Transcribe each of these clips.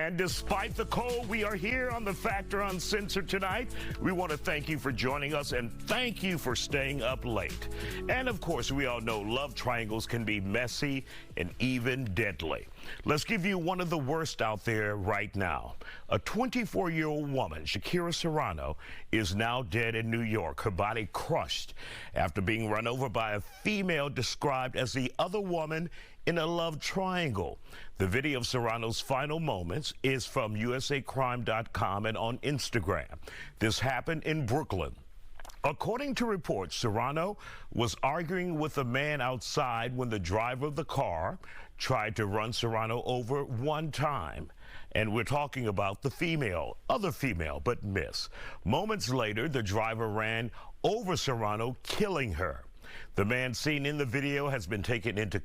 And despite the cold, we are here on the Factor Uncensored tonight. We want to thank you for joining us and thank you for staying up late. And of course, we all know love triangles can be messy and even deadly. Let's give you one of the worst out there right now. A 24-year-old woman, Shakira Serrano, is now dead in New York, her body crushed after being run over by a female described as the other woman in a love triangle. The video of Serrano's final moments is from usacrime.com and on Instagram. This happened in Brooklyn. According to reports, Serrano was arguing with a man outside when the driver of the car tried to run Serrano over one time. And we're talking about the other female, but miss. Moments later, the driver ran over Serrano, killing her. The man seen in the video has been taken into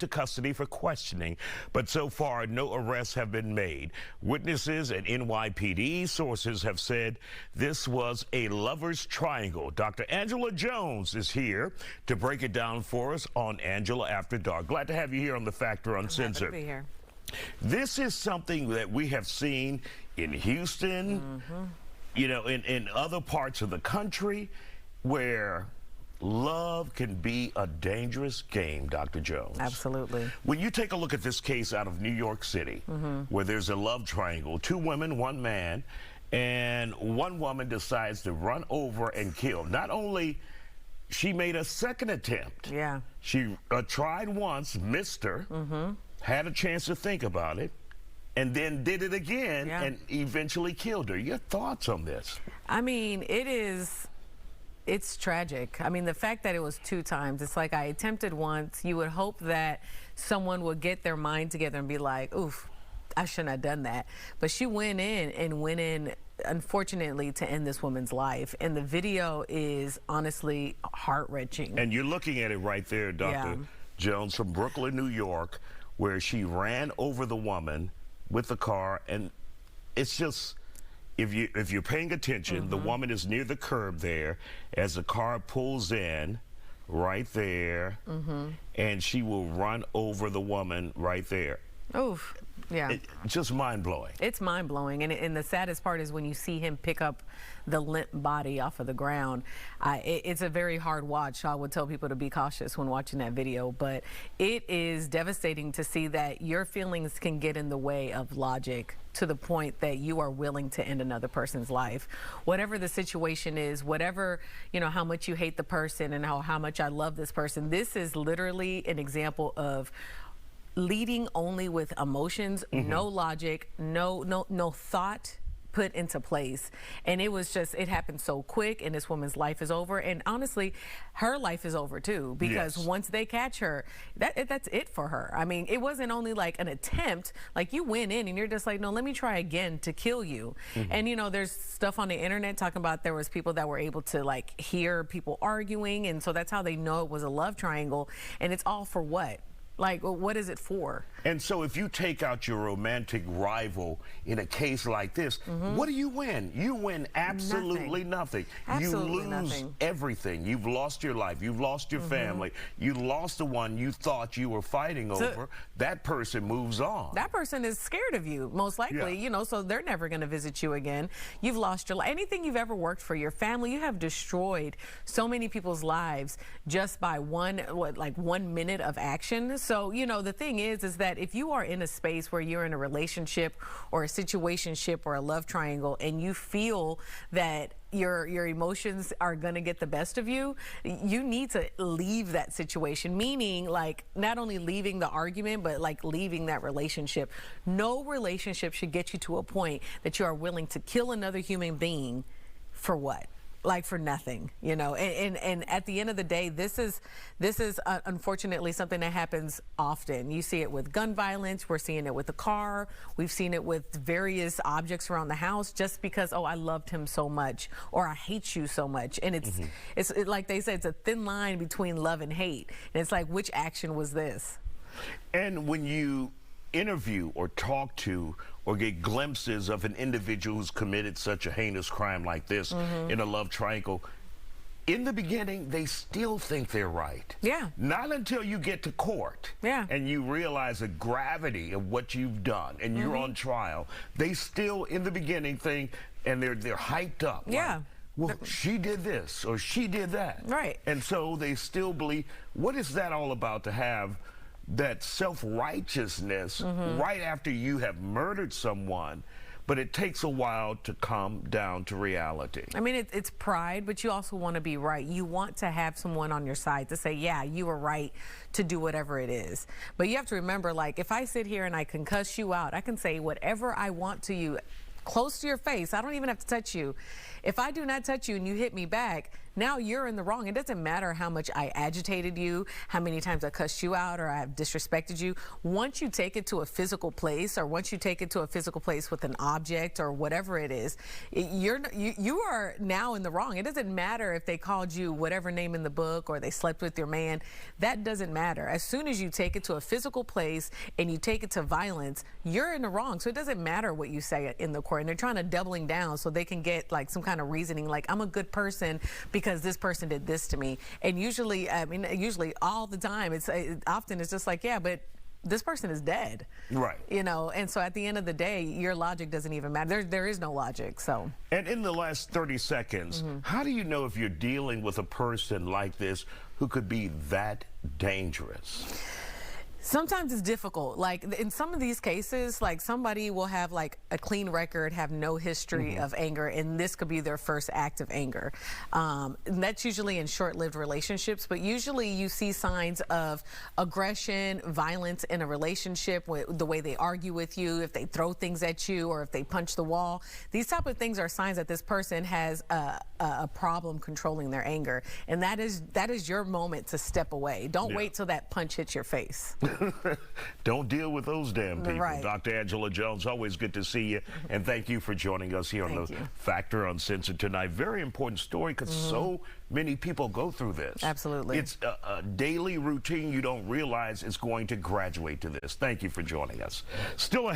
custody for questioning, but so far no arrests have been made. Witnesses and NYPD sources have said this was a lover's triangle. Dr. Angela Jones is here to break it down for us on Angela After Dark. Glad to have you here on the Factor Uncensored. Happy to be here. This is something that we have seen in Houston, you know, in other parts of the country where love can be a dangerous game, Dr. Jones. Absolutely. When you take a look at this case out of New York City, where there's a love triangle, two women, one man, and one woman decides to run over and kill. Not only she made a second attempt. Yeah. She tried once, missed her, had a chance to think about it, and then did it again and eventually killed her. Your thoughts on this? I mean, it's tragic. I mean, the fact that it was 2 times, it's like I attempted once. You would hope that someone would get their mind together and be like, oof, I shouldn't have done that. But she went in, unfortunately, to end this woman's life. And the video is honestly heart-wrenching. And you're looking at it right there, Dr. Jones, from Brooklyn, New York, where she ran over the woman with the car. And it's just, if you're paying attention, the woman is near the curb there as the car pulls in right there, and she will run over the woman right there. Oof. Yeah. Just mind-blowing. It's mind-blowing. And the saddest part is when you see him pick up the limp body off of the ground. It's a very hard watch. So I would tell people to be cautious when watching that video. But it is devastating to see that your feelings can get in the way of logic to the point that you are willing to end another person's life. Whatever the situation is, whatever, you know, how much you hate the person and how much I love this person, this is literally an example of leading only with emotions, no logic, no thought put into place. And it was just, it happened so quick, and this woman's life is over. And honestly, her life is over too, because once they catch her, that's it for her. I mean, it wasn't only like an attempt, like you went in and you're just like, no, let me try again to kill you. And you know, there's stuff on the internet talking about there was people that were able to like hear people arguing, and so that's how they know it was a love triangle. And it's all for what? Like, well, what is it for? And so if you take out your romantic rival in a case like this, what do you win? You win absolutely nothing. Absolutely you lose nothing. Everything. You've lost your life. You've lost your family. You lost the one you thought you were fighting over. That person moves on. That person is scared of you, most likely, you know, so they're never going to visit you again. You've lost your life. Anything you've ever worked for, your family, you have destroyed so many people's lives just by one minute of action. So, you know, the thing is that if you are in a space where you're in a relationship or a situationship or a love triangle, and you feel that your emotions are going to get the best of you, you need to leave that situation, meaning like not only leaving the argument, but like leaving that relationship. No relationship should get you to a point that you are willing to kill another human being for what? Like for nothing, you know. And at the end of the day, this is unfortunately something that happens often. You see it with gun violence. We're seeing it with the car. We've seen it with various objects around the house, just because, oh, I loved him so much, or I hate you so much. And it's like they say, it's a thin line between love and hate. And it's like, which action was this? And when you interview or talk to or get glimpses of an individual who's committed such a heinous crime like this in a love triangle, in the beginning, they still think they're right. Yeah. Not until you get to court. Yeah. And you realize the gravity of what you've done and you're on trial. They still, in the beginning, think, and they're hyped up. Yeah. Like, well, she did this or she did that. Right. And so they still believe. What is that all about, to have that self-righteousness right after you have murdered someone? But it takes a while to come down to reality. I mean, it's pride, but you also want to be right. You want to have someone on your side to say, yeah, you were right to do whatever it is. But you have to remember, like, if I sit here and I can cuss you out, I can say whatever I want to you, close to your face. I don't even have to touch you. If I do not touch you and you hit me back, now you're in the wrong. It doesn't matter how much I agitated you, how many times I cussed you out or I have disrespected you. Once you take it to a physical place, or once you take it to a physical place with an object or whatever it is, you are now in the wrong. It doesn't matter if they called you whatever name in the book or they slept with your man. That doesn't matter. As soon as you take it to a physical place and you take it to violence, you're in the wrong. So it doesn't matter what you say in the court. And they're trying to doubling down so they can get like some kind of reasoning, like, I'm a good person because this person did this to me. And usually, I mean, usually all the time, often it's just like, yeah, but this person is dead. Right. You know, and so at the end of the day, your logic doesn't even matter. There is no logic, so. And in the last 30 seconds, how do you know if you're dealing with a person like this who could be that dangerous? Sometimes it's difficult. Like in some of these cases, like somebody will have like a clean record, have no history of anger, and this could be their first act of anger. And that's usually in short-lived relationships, but usually you see signs of aggression, violence in a relationship, with the way they argue with you, if they throw things at you, or if they punch the wall. These type of things are signs that this person has a problem controlling their anger, and that is your moment to step away. Don't wait till that punch hits your face. Don't deal with those damn people. Right. Dr. Angela Jones, always good to see you. And thank you for joining us here on the Factor Uncensored tonight. Very important story because so many people go through this. Absolutely. It's a daily routine. You don't realize it's going to graduate to this. Thank you for joining us. Still ahead.